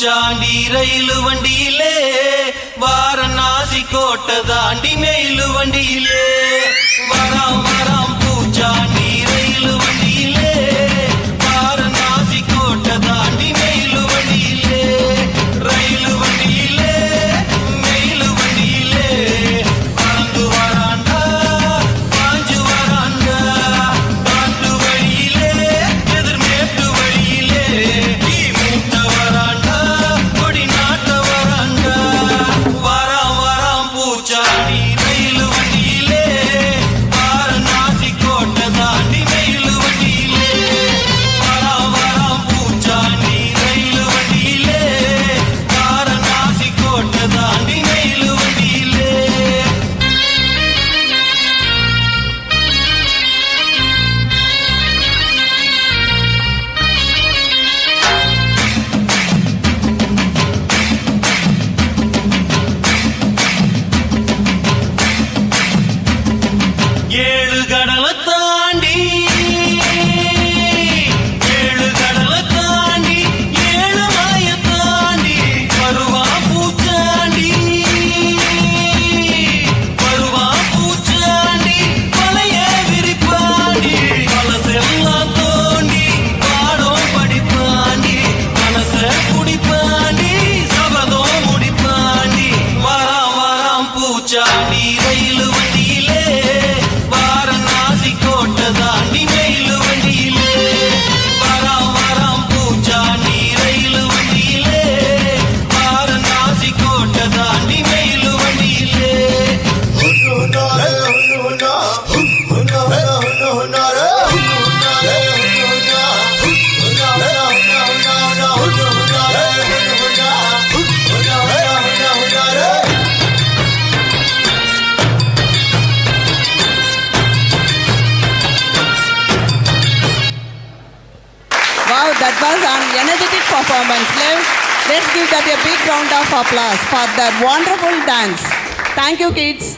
பூச்சாண்டி ரயிலு வண்டியிலே வாரணாசி கோட்டை தாண்டி மெயிலு வண்டியிலே வராம் வராம் பூச்சாண்டி ரயிலு வண்டியிலே வாரணாசி கோட்டை தாண்டி மெயிலு வண்டியிலே ரயிலு வண்டியிலே மெயிலு வண்டியிலே பறந்து வராண்டா பாஞ்சு வராண்டா காட்டு வழியிலே எதிர்மேட்டு வழியிலே நீ மூட்ட வராண்டா கொடி நாட்ட வராண்டா வராம் வராம் பூச்சாண்டி ரயிலு வண்டியிலே வாரணாசி கோட்டை தாண்டி மெயிலு வண்டியிலே வராம் வராம் பூச்சாண்டி ரயிலு வண்டியிலே வாரணாசி கோட்டை தாண்டி மெயிலு வண்டியிலே ஏழு கடலை தாண்டி ஏழு கடலை தாண்டி ஏழு மாய தாண்டி வருவா பூச்சாண்டி வருவா பூச்சாண்டி பழைய விரிப்பாண்டி பழசெல்லாம் தோண்டி பாடம் படிப்பாண்டி மனச குடிப்பாண்டி சபதம் முடிப்பாண்டி வராம் வராம் பூச்சாண்டி ரயிலு வண்டியிலே வாரணாசி கோட்டை தாண்டி மெயிலு வண்டியிலே வராம் வராம் பூச்சாண்டி ரயிலு வண்டியிலே வாரணாசி கோட்டை தாண்டி மெயிலு வண்டியிலே Wow, that was an energetic performance. Let's give that a big round of applause for that wonderful dance. Thank you, kids.